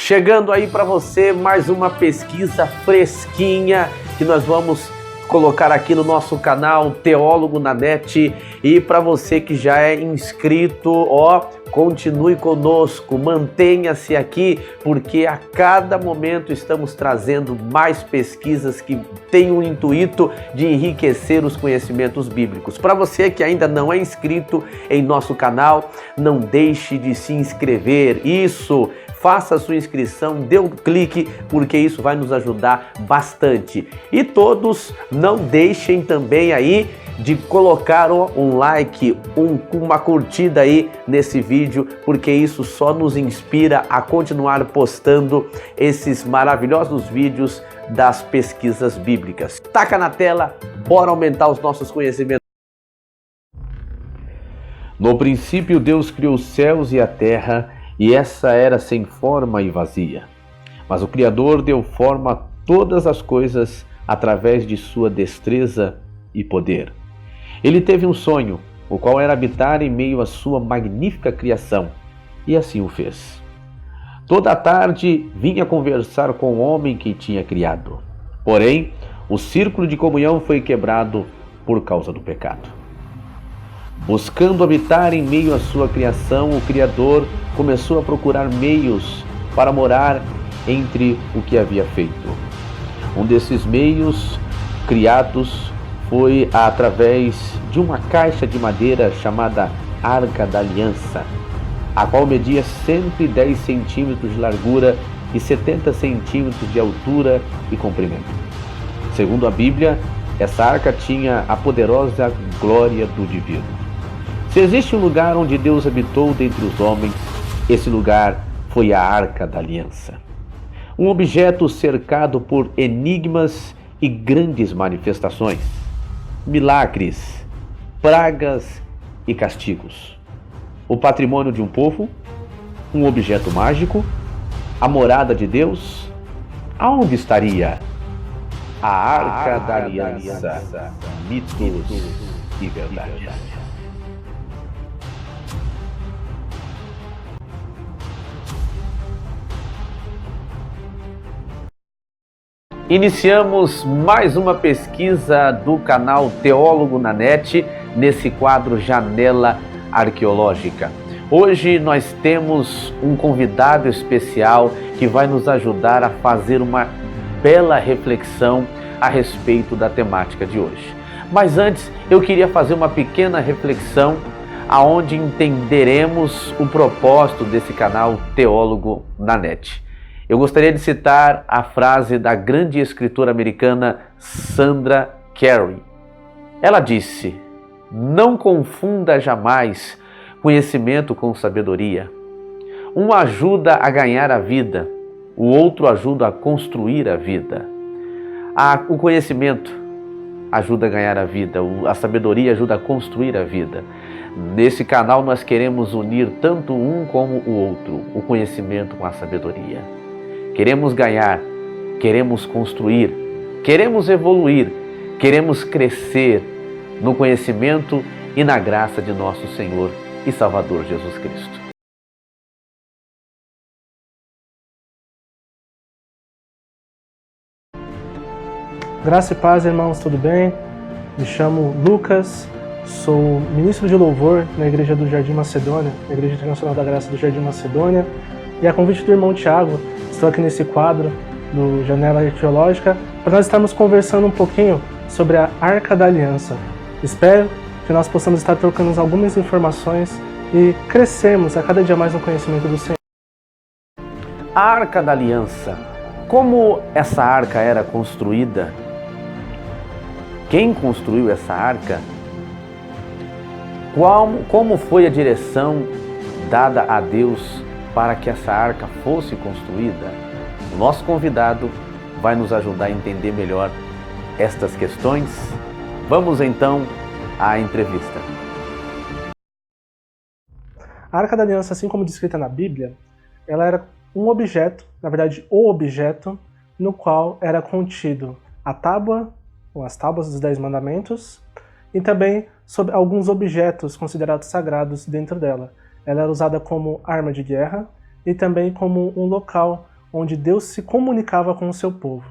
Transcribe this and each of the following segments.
Chegando aí para você mais uma pesquisa fresquinha que nós vamos colocar aqui no nosso canal Teólogo na Net. E para você que já é inscrito, continue conosco, mantenha-se aqui, porque a cada momento estamos trazendo mais pesquisas que têm o intuito de enriquecer os conhecimentos bíblicos. Para você que ainda não é inscrito em nosso canal, não deixe de se inscrever. Isso! Faça a sua inscrição, dê um clique, porque isso vai nos ajudar bastante. E todos não deixem também aí de colocar um like, uma curtida aí nesse vídeo, porque isso só nos inspira a continuar postando esses maravilhosos vídeos das pesquisas bíblicas. Taca na tela, bora aumentar os nossos conhecimentos. No princípio, Deus criou os céus e a terra, e essa era sem forma e vazia. Mas o Criador deu forma a todas as coisas através de sua destreza e poder. Ele teve um sonho, o qual era habitar em meio à sua magnífica criação, e assim o fez. Toda a tarde vinha conversar com o homem que tinha criado. Porém, o círculo de comunhão foi quebrado por causa do pecado. Buscando habitar em meio à sua criação, o Criador começou a procurar meios para morar entre o que havia feito. Um desses meios criados foi através de uma caixa de madeira chamada Arca da Aliança, a qual media 110 centímetros de largura e 70 centímetros de altura e comprimento. Segundo a Bíblia, essa arca tinha a poderosa glória do divino. Se existe um lugar onde Deus habitou dentre os homens, esse lugar foi a Arca da Aliança. Um objeto cercado por enigmas e grandes manifestações, milagres, pragas e castigos. O patrimônio de um povo, um objeto mágico, a morada de Deus. Aonde estaria a Arca da Aliança? Mitos e verdades. Iniciamos mais uma pesquisa do canal Teólogo na Net, nesse quadro Janela Arqueológica. Hoje nós temos um convidado especial que vai nos ajudar a fazer uma bela reflexão a respeito da temática de hoje. Mas antes eu queria fazer uma pequena reflexão aonde entenderemos o propósito desse canal Teólogo na Net. Eu gostaria de citar a frase da grande escritora americana Sandra Carey. Ela disse: "Não confunda jamais conhecimento com sabedoria. Um ajuda a ganhar a vida, o outro ajuda a construir a vida." O conhecimento ajuda a ganhar a vida, a sabedoria ajuda a construir a vida. Nesse canal nós queremos unir tanto um como o outro, o conhecimento com a sabedoria. Queremos ganhar, queremos construir, queremos evoluir, queremos crescer no conhecimento e na graça de nosso Senhor e Salvador Jesus Cristo. Graça e paz, irmãos, tudo bem? Me chamo Lucas, sou ministro de louvor na Igreja do Jardim Macedônia, na Igreja Internacional da Graça do Jardim Macedônia, e a convite do irmão Tiago, estou aqui nesse quadro do Janela Arqueológica para nós estarmos conversando um pouquinho sobre a Arca da Aliança. Espero que nós possamos estar trocando algumas informações e crescermos a cada dia mais no conhecimento do Senhor. A Arca da Aliança. Como essa arca era construída? Quem construiu essa arca? Como foi a direção dada a Deus para que essa arca fosse construída? O nosso convidado vai nos ajudar a entender melhor estas questões. Vamos então à entrevista. A Arca da Aliança, assim como descrita na Bíblia, ela era um objeto, na verdade o objeto, no qual era contido a tábua, ou as tábuas dos 10 mandamentos, e também sobre alguns objetos considerados sagrados dentro dela. Ela era usada como arma de guerra e também como um local onde Deus se comunicava com o seu povo.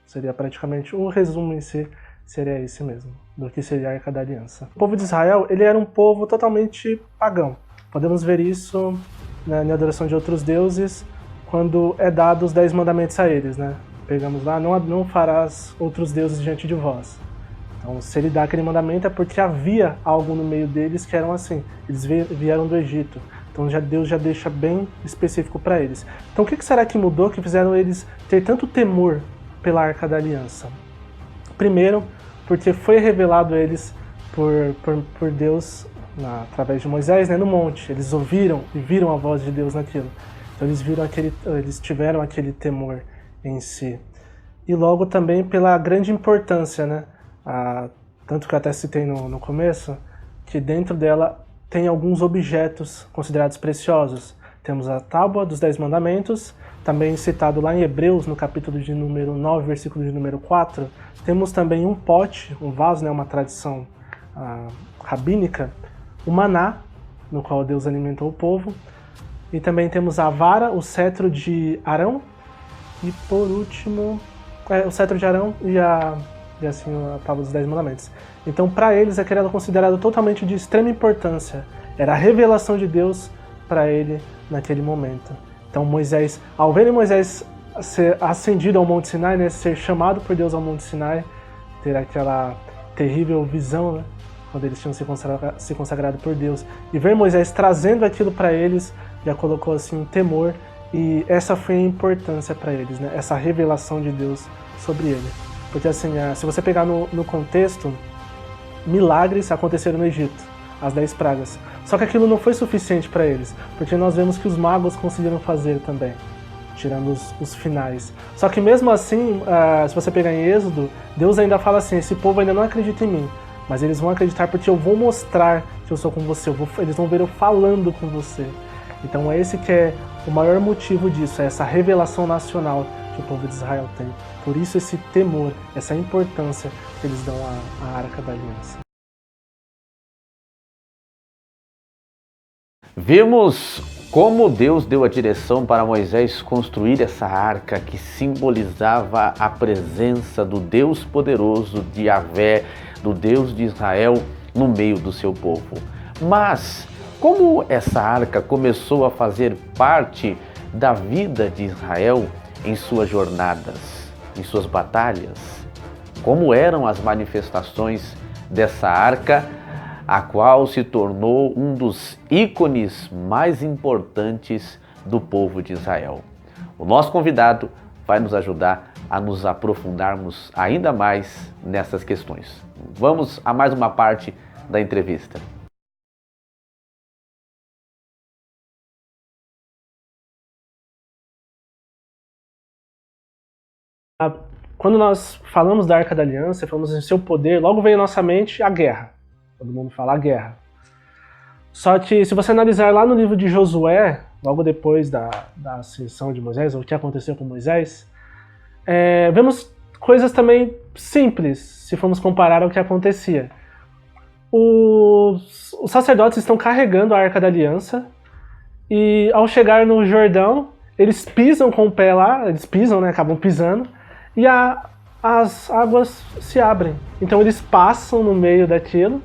Seria praticamente o resumo em si, seria esse mesmo, do que seria a Arca da Aliança. O povo de Israel, ele era um povo totalmente pagão. Podemos ver isso, né, na adoração de outros deuses, quando é dado os 10 mandamentos a eles, né? Pegamos lá, não farás outros deuses diante de vós. Então, se ele dá aquele mandamento é porque havia algo no meio deles que eram assim. Eles vieram do Egito. Então Deus já deixa bem específico para eles. Então o que será que mudou que fizeram eles ter tanto temor pela Arca da Aliança? Primeiro, porque foi revelado a eles por Deus através de Moisés, né, no monte. Eles ouviram e viram a voz de Deus naquilo. Então eles tiveram aquele temor em si. E logo também pela grande importância, né? Tanto que eu até citei no começo, que dentro dela tem alguns objetos considerados preciosos. Temos a Tábua dos 10 Mandamentos, também citado lá em Hebreus, no capítulo de número 9, versículo de número 4. Temos também um pote, um vaso, né, uma tradição rabínica, o maná, no qual Deus alimentou o povo. E também temos a vara, o cetro de Arão, e por último, o cetro de Arão e assim a Tábua dos 10 Mandamentos. Então, para eles, aquilo era considerado totalmente de extrema importância. Era a revelação de Deus para ele naquele momento. Então, Moisés, ao ver Moisés ser ascendido ao Monte Sinai, né, ser chamado por Deus ao Monte Sinai, ter aquela terrível visão, né, quando eles tinham se consagrado por Deus, e ver Moisés trazendo aquilo para eles, já colocou assim um temor, e essa foi a importância para eles, né, essa revelação de Deus sobre ele. Porque assim, se você pegar no contexto, milagres aconteceram no Egito, as 10 pragas. Só que aquilo não foi suficiente para eles, porque nós vemos que os magos conseguiram fazer também, tirando os finais. Só que mesmo assim, se você pegar em Êxodo, Deus ainda fala assim, esse povo ainda não acredita em mim, mas eles vão acreditar porque eu vou mostrar que eu sou com você, eles vão ver eu falando com você. Então é esse que é o maior motivo disso, é essa revelação nacional que o povo de Israel tem. Por isso esse temor, essa importância que eles dão à Arca da Aliança. Vemos como Deus deu a direção para Moisés construir essa arca que simbolizava a presença do Deus poderoso, de Yahvé, do Deus de Israel no meio do seu povo. Mas como essa arca começou a fazer parte da vida de Israel em suas jornadas, em suas batalhas? Como eram as manifestações dessa arca, a qual se tornou um dos ícones mais importantes do povo de Israel? O nosso convidado vai nos ajudar a nos aprofundarmos ainda mais nessas questões. Vamos a mais uma parte da entrevista. Quando nós falamos da Arca da Aliança, falamos em seu poder, logo vem à nossa mente a guerra. Todo mundo fala a guerra. Só que se você analisar lá no livro de Josué, logo depois da ascensão de Moisés, ou o que aconteceu com Moisés, vemos coisas também simples, se formos comparar ao que acontecia. Os sacerdotes estão carregando a Arca da Aliança, e ao chegar no Jordão, eles pisam com o pé lá, eles pisam, né, acabam pisando, e as águas se abrem. Então eles passam no meio daquilo,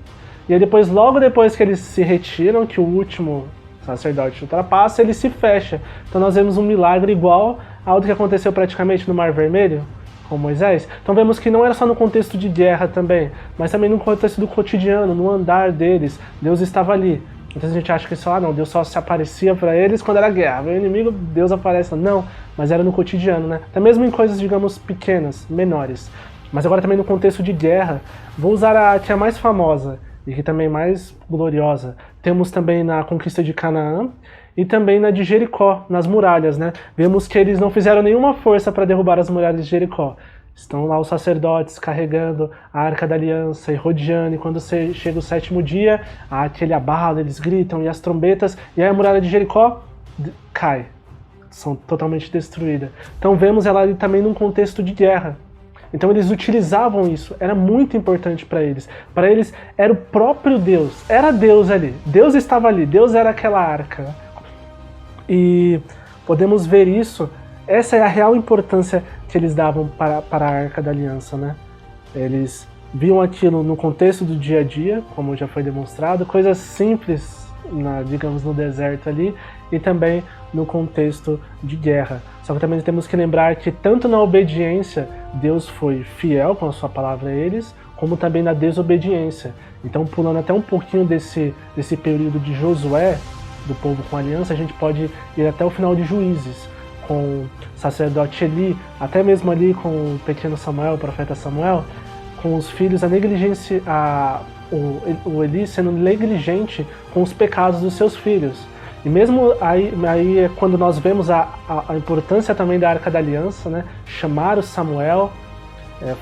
e aí depois, logo depois que eles se retiram, que o último sacerdote ultrapassa, ele se fecha. Então nós vemos um milagre igual ao que aconteceu praticamente no Mar Vermelho, com Moisés. Então vemos que não era só no contexto de guerra também, mas também no contexto do cotidiano, no andar deles, Deus estava ali. Então a gente acha que só, não, Deus só se aparecia para eles quando era guerra. Veio o inimigo, Deus aparece. Não, mas era no cotidiano, né? Até mesmo em coisas, digamos, pequenas, menores. Mas agora também no contexto de guerra, vou usar a que é a mais famosa e que também é mais gloriosa. Temos também na conquista de Canaã e também na de Jericó, nas muralhas, né? Vemos que eles não fizeram nenhuma força para derrubar as muralhas de Jericó. Estão lá os sacerdotes carregando a Arca da Aliança e rodeando, e quando chega o 7º dia, há aquele abalo, eles gritam, e as trombetas, e aí a muralha de Jericó cai, são totalmente destruídas. Então vemos ela ali também num contexto de guerra. Então eles utilizavam isso, era muito importante para eles. Para eles era o próprio Deus, era Deus ali, Deus estava ali, Deus era aquela arca. E podemos ver isso essa é a real importância que eles davam para a Arca da Aliança, né? Eles viam aquilo no contexto do dia a dia, como já foi demonstrado, coisas simples, digamos, no deserto ali, e também no contexto de guerra. Só que também temos que lembrar que tanto na obediência, Deus foi fiel com a sua palavra a eles, como também na desobediência. Então, pulando até um pouquinho desse período de Josué, do povo com aliança, a gente pode ir até o final de Juízes, com o sacerdote Eli, até mesmo ali com o pequeno Samuel, o profeta Samuel, com os filhos, o Eli sendo negligente com os pecados dos seus filhos. E mesmo aí é quando nós vemos a importância também da Arca da Aliança, né? Chamar o Samuel,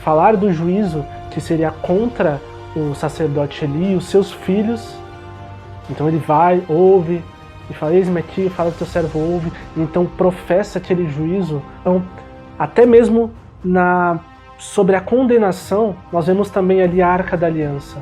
falar do juízo que seria contra o sacerdote Eli e os seus filhos. Então ele vai, ouve, e fala: eis-me aqui, fala que teu servo ouve, e então professa aquele juízo. Então, até mesmo sobre a condenação, nós vemos também ali a Arca da Aliança.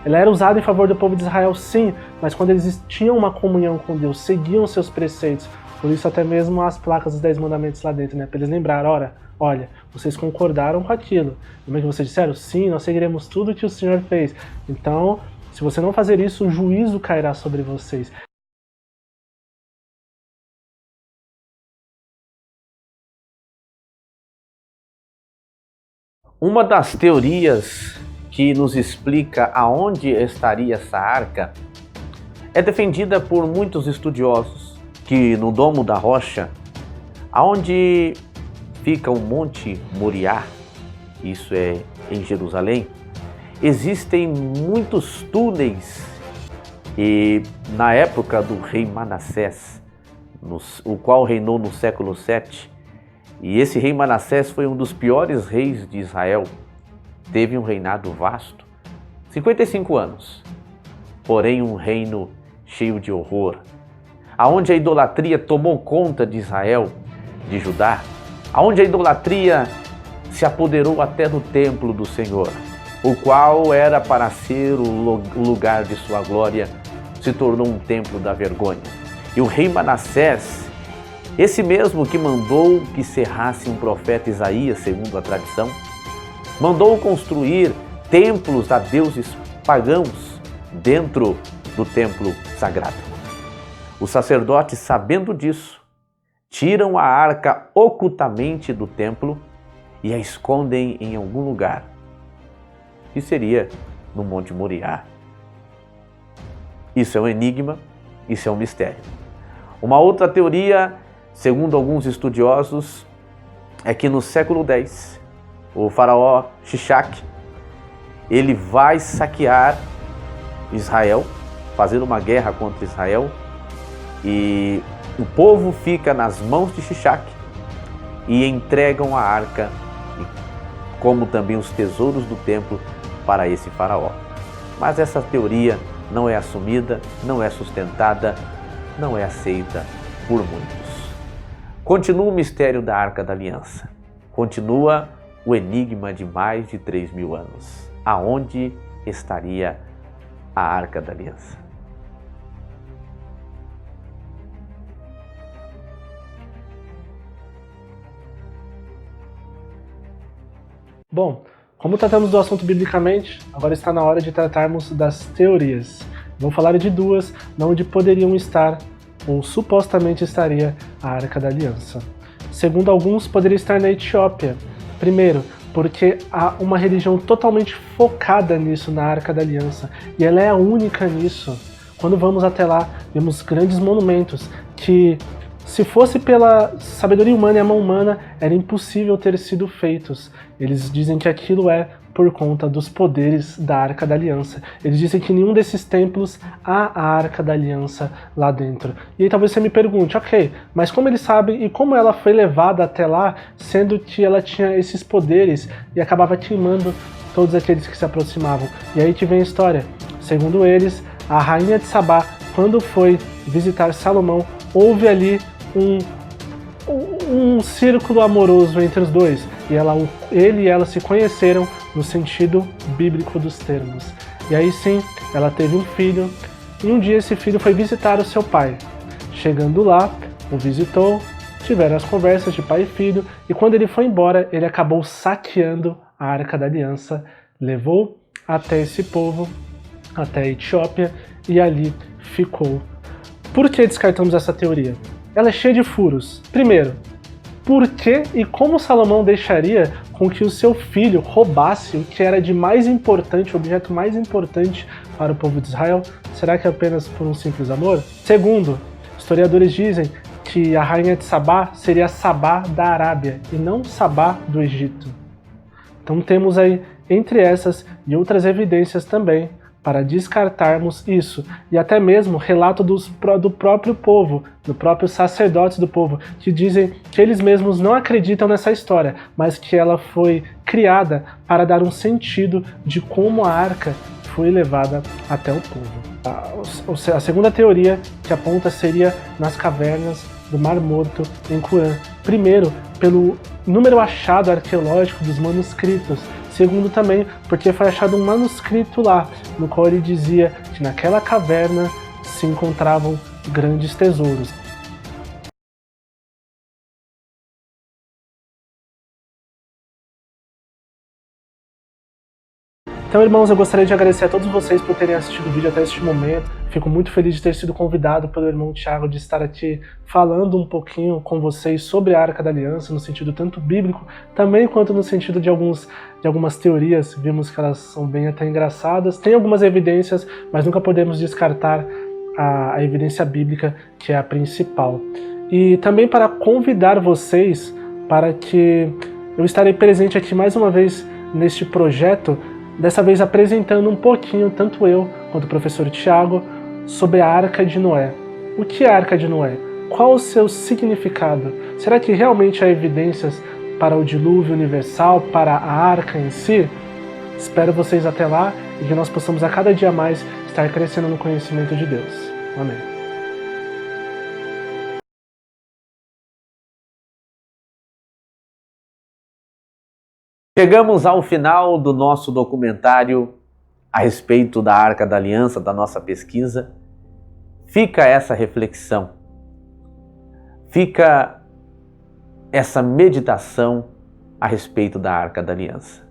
Ela era usada em favor do povo de Israel, sim, mas quando eles tinham uma comunhão com Deus, seguiam seus preceitos, por isso até mesmo as placas dos 10 mandamentos lá dentro, né? Para eles lembrarem: olha, vocês concordaram com aquilo. Lembra que vocês disseram? Sim, nós seguiremos tudo que o Senhor fez. Então, se você não fazer isso, o juízo cairá sobre vocês. Uma das teorias que nos explica aonde estaria essa arca é defendida por muitos estudiosos, que no Domo da Rocha, aonde fica o Monte Moriá, isso é em Jerusalém, existem muitos túneis, e na época do rei Manassés, o qual reinou no século 7, e esse rei Manassés foi um dos piores reis de Israel. Teve um reinado vasto, 55 anos, porém um reino cheio de horror, aonde a idolatria tomou conta de Israel, de Judá, aonde a idolatria se apoderou até do templo do Senhor, o qual era para ser o lugar de sua glória, se tornou um templo da vergonha. E o rei Manassés, esse mesmo que mandou que cerrasse um profeta Isaías, segundo a tradição, mandou construir templos a deuses pagãos dentro do templo sagrado. Os sacerdotes, sabendo disso, tiram a arca ocultamente do templo e a escondem em algum lugar, que seria no Monte Moriá. Isso é um enigma, isso é um mistério. Uma outra teoria, segundo alguns estudiosos, é que no século X, o faraó Shishak, ele vai saquear Israel, fazer uma guerra contra Israel, e o povo fica nas mãos de Shishak e entregam a arca, como também os tesouros do templo, para esse faraó. Mas essa teoria não é assumida, não é sustentada, não é aceita por muitos. Continua o mistério da Arca da Aliança. Continua o enigma de mais de 3.000 anos. Aonde estaria a Arca da Aliança? Bom, como tratamos do assunto biblicamente, agora está na hora de tratarmos das teorias. Vamos falar de duas, onde poderiam estar ou supostamente estaria a Arca da Aliança. Segundo alguns, poderia estar na Etiópia. Primeiro, porque há uma religião totalmente focada nisso, na Arca da Aliança, e ela é a única nisso. Quando vamos até lá, vemos grandes monumentos que, se fosse pela sabedoria humana e a mão humana, era impossível ter sido feitos. Eles dizem que aquilo é por conta dos poderes da Arca da Aliança. Eles dizem que em nenhum desses templos há a Arca da Aliança lá dentro. E aí talvez você me pergunte: ok, mas como eles sabem e como ela foi levada até lá, sendo que ela tinha esses poderes e acabava queimando todos aqueles que se aproximavam? E aí que vem a história. Segundo eles, a rainha de Sabá, quando foi visitar Salomão, houve ali um círculo amoroso entre os dois. E ele e ela se conheceram no sentido bíblico dos termos. E aí sim, ela teve um filho, e um dia esse filho foi visitar o seu pai. Chegando lá, o visitou, tiveram as conversas de pai e filho, e quando ele foi embora, ele acabou saqueando a Arca da Aliança, levou até esse povo, até a Etiópia, e ali ficou. Por que descartamos essa teoria? Ela é cheia de furos. Primeiro, por que e como Salomão deixaria com que o seu filho roubasse o que era de mais importante, o objeto mais importante para o povo de Israel? Será que apenas por um simples amor? Segundo, historiadores dizem que a rainha de Sabá seria Sabá da Arábia e não Sabá do Egito. Então temos aí, entre essas e outras evidências também, para descartarmos isso, e até mesmo relato do próprio povo, do próprio sacerdotes do povo, que dizem que eles mesmos não acreditam nessa história, mas que ela foi criada para dar um sentido de como a arca foi levada até o povo. A segunda teoria que aponta seria nas cavernas do Mar Morto, em Qumran. Primeiro, pelo número achado arqueológico dos manuscritos. Segundo, também porque foi achado um manuscrito lá, no qual ele dizia que naquela caverna se encontravam grandes tesouros. Então, irmãos, eu gostaria de agradecer a todos vocês por terem assistido o vídeo até este momento. Fico muito feliz de ter sido convidado pelo irmão Thiago, de estar aqui falando um pouquinho com vocês sobre a Arca da Aliança, no sentido tanto bíblico, também quanto no sentido de algumas teorias. Vimos que elas são bem até engraçadas. Tem algumas evidências, mas nunca podemos descartar a evidência bíblica, que é a principal. E também para convidar vocês para que eu estarei presente aqui mais uma vez neste projeto, dessa vez apresentando um pouquinho, tanto eu quanto o professor Thiago, sobre a Arca de Noé. O que é a Arca de Noé? Qual o seu significado? Será que realmente há evidências para o dilúvio universal, para a Arca em si? Espero vocês até lá e que nós possamos a cada dia mais estar crescendo no conhecimento de Deus. Amém. Chegamos ao final do nosso documentário a respeito da Arca da Aliança, da nossa pesquisa. Fica essa reflexão, fica essa meditação a respeito da Arca da Aliança.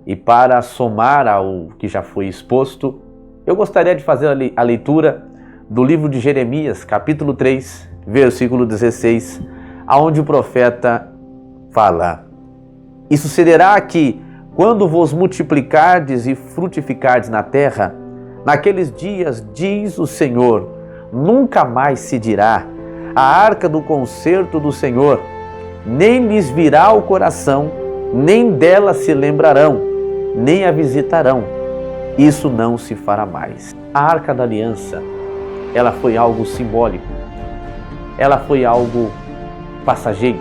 E para somar ao que já foi exposto, eu gostaria de fazer a leitura do livro de Jeremias, capítulo 3, versículo 16, aonde o profeta fala: "E sucederá que, quando vos multiplicardes e frutificardes na terra, naqueles dias, diz o Senhor, nunca mais se dirá, a arca do concerto do Senhor, nem lhes virá o coração, nem dela se lembrarão, nem a visitarão. Isso não se fará mais." A Arca da Aliança, ela foi algo simbólico, ela foi algo passageiro.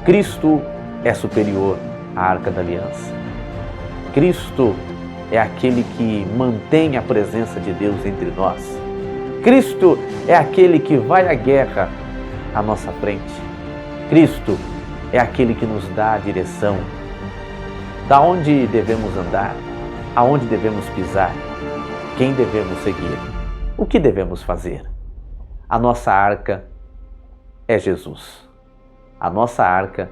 Cristo é superior à Arca da Aliança. Cristo é aquele que mantém a presença de Deus entre nós. Cristo é aquele que vai à guerra à nossa frente. Cristo é aquele que nos dá a direção da onde devemos andar, aonde devemos pisar, quem devemos seguir, o que devemos fazer. A nossa arca é Jesus. A nossa arca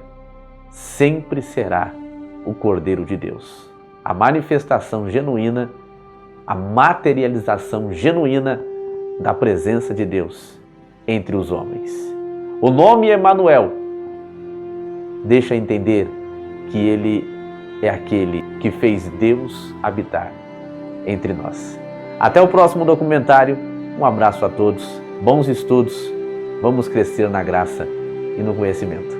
sempre será o Cordeiro de Deus, a manifestação genuína, a materialização genuína da presença de Deus entre os homens. O nome Emanuel deixa entender que Ele é aquele que fez Deus habitar entre nós. Até o próximo documentário. Um abraço a todos, bons estudos, vamos crescer na graça e no conhecimento.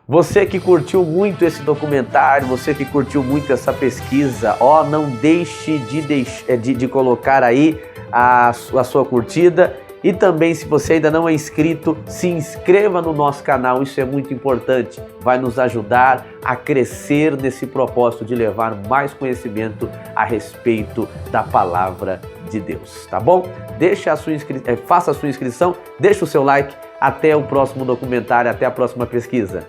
Você que curtiu muito esse documentário, você que curtiu muito essa pesquisa, não deixe de colocar aí a sua curtida E também, se você ainda não é inscrito, se inscreva no nosso canal, isso é muito importante. Vai nos ajudar a crescer nesse propósito de levar mais conhecimento a respeito da palavra de Deus, tá bom? Faça a sua inscrição, deixa o seu like. Até o próximo documentário, até a próxima pesquisa.